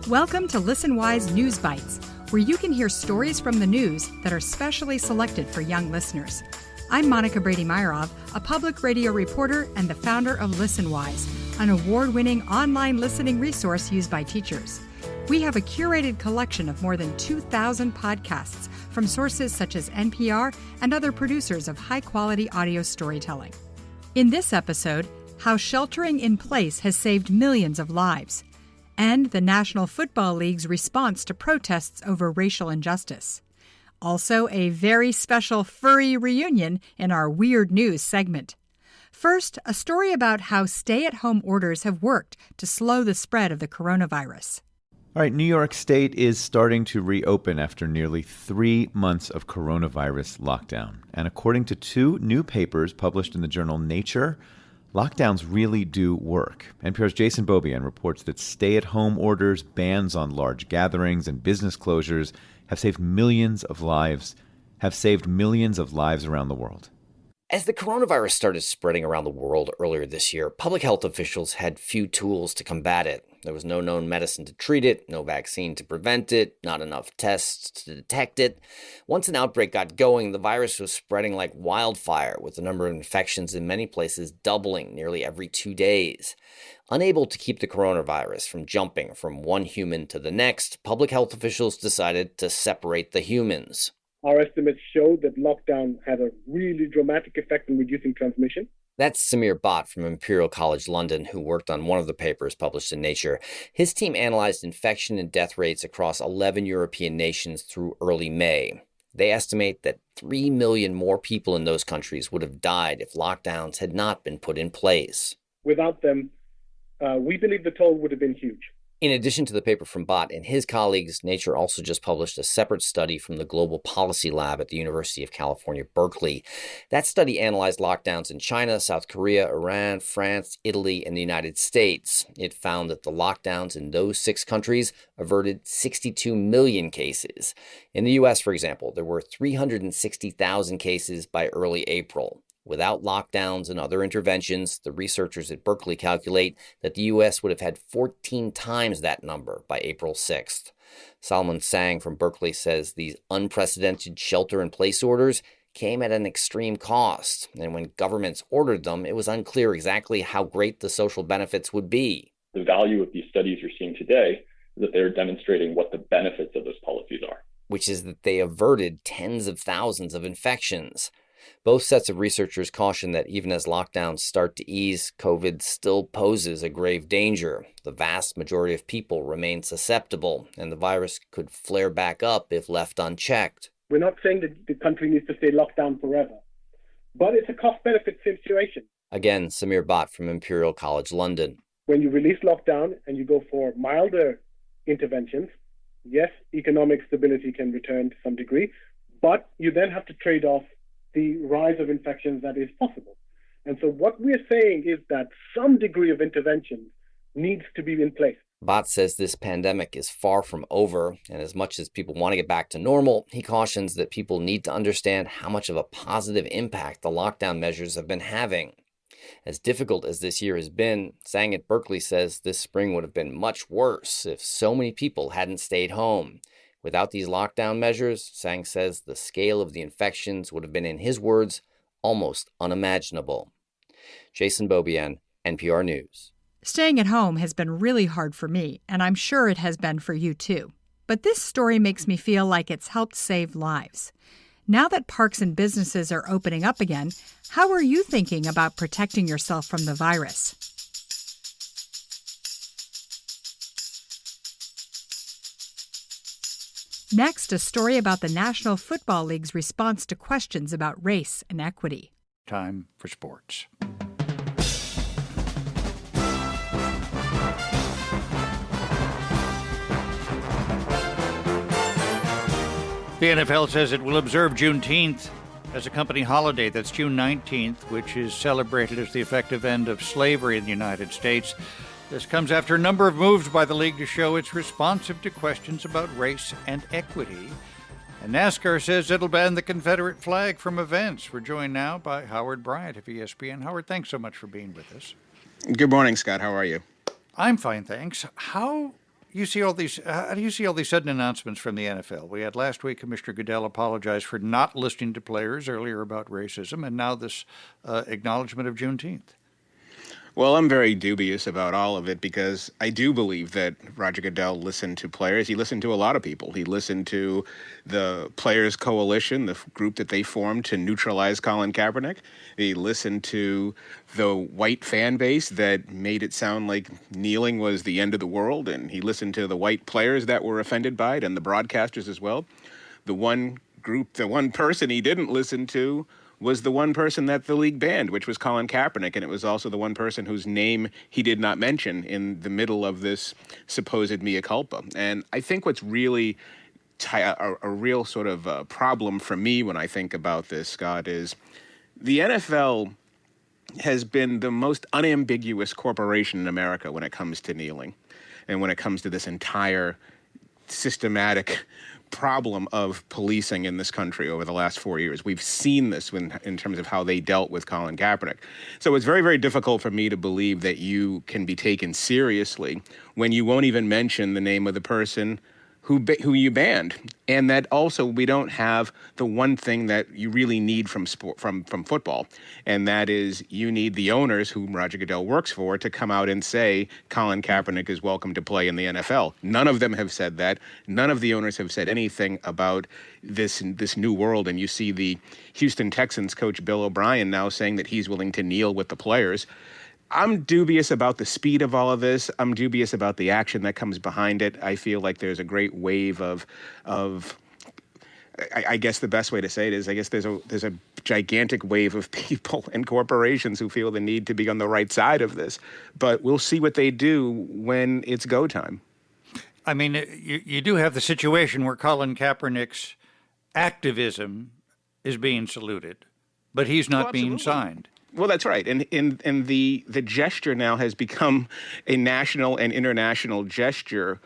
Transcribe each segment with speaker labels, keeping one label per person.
Speaker 1: Welcome to Listenwise News Bites, where you can hear stories from the news that are specially selected for young listeners. I'm Monica Brady-Meyerov, a public radio reporter and the founder of Listenwise, an award-winning online listening resource used by teachers. We have a curated collection of more than 2,000 podcasts from sources such as NPR and other producers of high-quality audio storytelling. In this episode, how sheltering in place has saved millions of lives, and the National Football League's response to protests over racial injustice. Also, a very special furry reunion in our Weird News segment. First, a story about how stay-at-home orders have worked to slow the spread of the coronavirus.
Speaker 2: All right, New York State is starting to reopen after nearly 3 months of coronavirus lockdown. And according to 2 new papers published in the journal Nature, lockdowns really do work. NPR's Jason Beaubien reports that stay-at-home orders, bans on large gatherings, and business closures have saved millions of lives around the world.
Speaker 3: As the coronavirus started spreading around the world earlier this year, public health officials had few tools to combat it. There was no known medicine to treat it, no vaccine to prevent it, not enough tests to detect it. Once an outbreak got going, the virus was spreading like wildfire, with the number of infections in many places doubling nearly every 2 days. Unable to keep the coronavirus from jumping from one human to the next, public health officials decided to separate the humans.
Speaker 4: Our estimates showed that lockdown had a really dramatic effect in reducing transmission.
Speaker 3: That's Samir Bhatt from Imperial College London, who worked on one of the papers published in Nature. His team analyzed infection and death rates across 11 European nations through early May. They estimate that 3 million more people in those countries would have died if lockdowns had not been put in place.
Speaker 4: Without them, we believe the toll would have been huge.
Speaker 3: In addition to the paper from Bhatt and his colleagues, Nature also just published a separate study from the Global Policy Lab at the University of California, Berkeley. That study analyzed lockdowns in China, South Korea, Iran, France, Italy, and the United States. It found that the lockdowns in those 6 countries averted 62 million cases. In the U.S., for example, there were 360,000 cases by early April. Without lockdowns and other interventions, the researchers at Berkeley calculate that the U.S. would have had 14 times that number by April 6th. Solomon Sang from Berkeley says these unprecedented shelter-in-place orders came at an extreme cost, and when governments ordered them, it was unclear exactly how great the social benefits would be.
Speaker 5: The value of these studies you're seeing today is that they're demonstrating what the benefits of those policies are,
Speaker 3: which is that they averted tens of thousands of infections. Both sets of researchers caution that even as lockdowns start to ease, COVID still poses a grave danger. The vast majority of people remain susceptible, and the virus could flare back up if left unchecked.
Speaker 4: We're not saying that the country needs to stay locked down forever, but it's a cost-benefit situation.
Speaker 3: Again, Samir Bhatt from Imperial College London.
Speaker 4: When you release lockdown and you go for milder interventions, yes, economic stability can return to some degree, but you then have to trade off the rise of infections that is possible. And so what we're saying is that some degree of intervention needs to be in place.
Speaker 3: Bhatt says this pandemic is far from over, and as much as people want to get back to normal, he cautions that people need to understand how much of a positive impact the lockdown measures have been having. As difficult as this year has been, Sang at Berkeley says this spring would have been much worse if so many people hadn't stayed home. Without these lockdown measures, Sang says the scale of the infections would have been, in his words, almost unimaginable. Jason Beaubien, NPR News.
Speaker 1: Staying at home has been really hard for me, and I'm sure it has been for you too. But this story makes me feel like it's helped save lives. Now that parks and businesses are opening up again, how are you thinking about protecting yourself from the virus? Next, a story about the National Football League's response to questions about race and equity.
Speaker 6: Time for sports. The NFL says it will observe Juneteenth as a company holiday. That's June 19th, which is celebrated as the effective end of slavery in the United States. This comes after a number of moves by the league to show it's responsive to questions about race and equity. And NASCAR says it'll ban the Confederate flag from events. We're joined now by Howard Bryant of ESPN. Howard, thanks so much for being with us.
Speaker 7: Good morning, Scott. How are you?
Speaker 6: I'm fine, thanks. How do you see all these sudden announcements from the NFL? We had last week Commissioner Goodell apologize for not listening to players earlier about racism, and now this acknowledgement of Juneteenth.
Speaker 7: Well, I'm very dubious about all of it because I do believe that Roger Goodell listened to players. He listened to a lot of people. He listened to the Players Coalition, the group that they formed to neutralize Colin Kaepernick. He listened to the white fan base that made it sound like kneeling was the end of the world. And he listened to the white players that were offended by it and the broadcasters as well. The one person he didn't listen to was the one person that the league banned, which was Colin Kaepernick, and it was also the one person whose name he did not mention in the middle of this supposed mea culpa. And I think what's really a real sort of problem for me when I think about this, Scott, is the NFL has been the most unambiguous corporation in America when it comes to kneeling and when it comes to this entire systematic problem of policing in this country over the last 4 years. We've seen this in terms of how they dealt with Colin Kaepernick. So it's very, very difficult for me to believe that you can be taken seriously when you won't even mention the name of the person who you banned. And that also we don't have the one thing that you really need from football, and that is you need the owners whom Roger Goodell works for to come out and say Colin Kaepernick is welcome to play in the NFL. None of them have said that. None of the owners have said anything about this new world. And you see the Houston Texans coach Bill O'Brien now saying that he's willing to kneel with the players. I'm dubious about the speed of all of this. I'm dubious about the action that comes behind it. I feel like there's a great wave of I guess the best way to say it is, I guess there's a gigantic wave of people and corporations who feel the need to be on the right side of this. But we'll see what they do when it's go time.
Speaker 6: I mean, you do have the situation where Colin Kaepernick's activism is being saluted, but he's not being signed.
Speaker 7: Well, that's right. And the gesture now has become a national and international gesture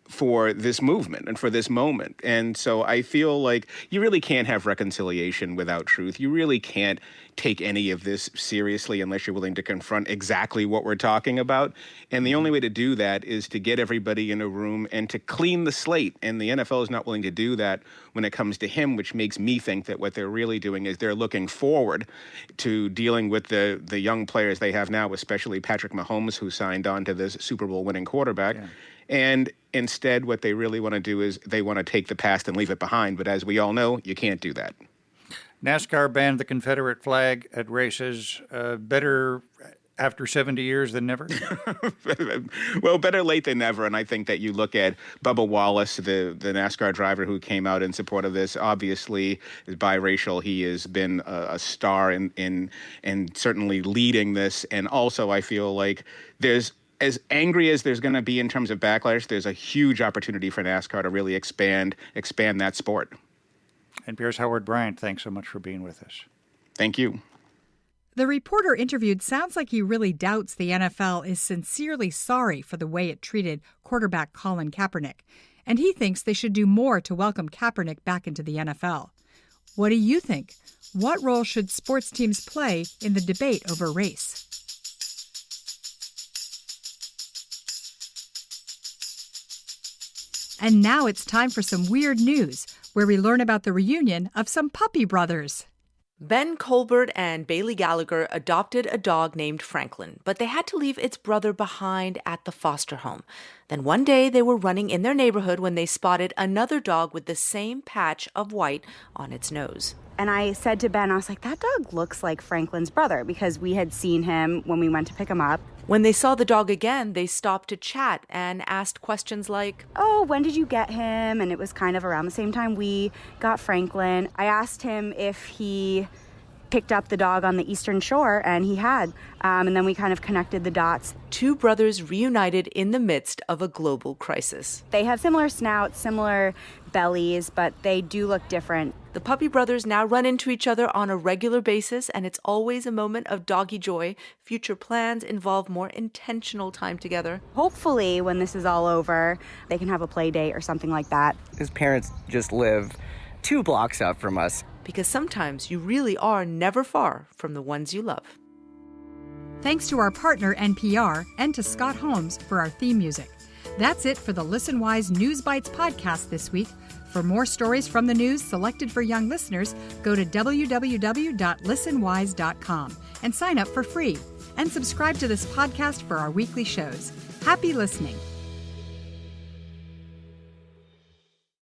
Speaker 7: for this movement and for this moment. And so I feel like you really can't have reconciliation without truth. You really can't take any of this seriously unless you're willing to confront exactly what we're talking about. And the only way to do that is to get everybody in a room and to clean the slate. And the NFL is not willing to do that when it comes to him, which makes me think that what they're really doing is they're looking forward to dealing with the young players they have now, especially Patrick Mahomes, who signed on to this Super Bowl winning quarterback. Yeah. And instead, what they really want to do is they want to take the past and leave it behind. But as we all know, you can't do that.
Speaker 6: NASCAR banned the Confederate flag at races. Better after 70 years than never?
Speaker 7: Well, better late than never. And I think that you look at Bubba Wallace, the NASCAR driver who came out in support of this, obviously is biracial. He has been a star in certainly leading this. And also, I feel like there's, as angry as there's going to be in terms of backlash, there's a huge opportunity for NASCAR to really expand that sport.
Speaker 6: And Pierce Howard Bryant, thanks so much for being with us.
Speaker 7: Thank you.
Speaker 1: The reporter interviewed sounds like he really doubts the NFL is sincerely sorry for the way it treated quarterback Colin Kaepernick, and he thinks they should do more to welcome Kaepernick back into the NFL. What do you think? What role should sports teams play in the debate over race? And now it's time for some weird news, where we learn about the reunion of some puppy brothers.
Speaker 8: Ben Colbert and Bailey Gallagher adopted a dog named Franklin, but they had to leave its brother behind at the foster home. Then one day they were running in their neighborhood when they spotted another dog with the same patch of white on its nose.
Speaker 9: And I said to Ben, I was like, that dog looks like Franklin's brother, because we had seen him when we went to pick him up.
Speaker 8: When they saw the dog again, they stopped to chat and asked questions like,
Speaker 9: oh, when did you get him? And it was kind of around the same time we got Franklin. I asked him if he picked up the dog on the Eastern Shore, and he had. And then we kind of connected the dots.
Speaker 8: Two brothers reunited in the midst of a global crisis.
Speaker 9: They have similar snouts, similar bellies, but they do look different.
Speaker 8: The puppy brothers now run into each other on a regular basis, and it's always a moment of doggy joy. Future plans involve more intentional time together.
Speaker 9: Hopefully, when this is all over, they can have a play date or something like that.
Speaker 10: His parents just live 2 blocks up from us.
Speaker 8: Because sometimes you really are never far from the ones you love.
Speaker 1: Thanks to our partner NPR and to Scott Holmes for our theme music. That's it for the Listenwise News Bites podcast this week. For more stories from the news selected for young listeners, go to www.listenwise.com and sign up for free. And subscribe to this podcast for our weekly shows. Happy listening.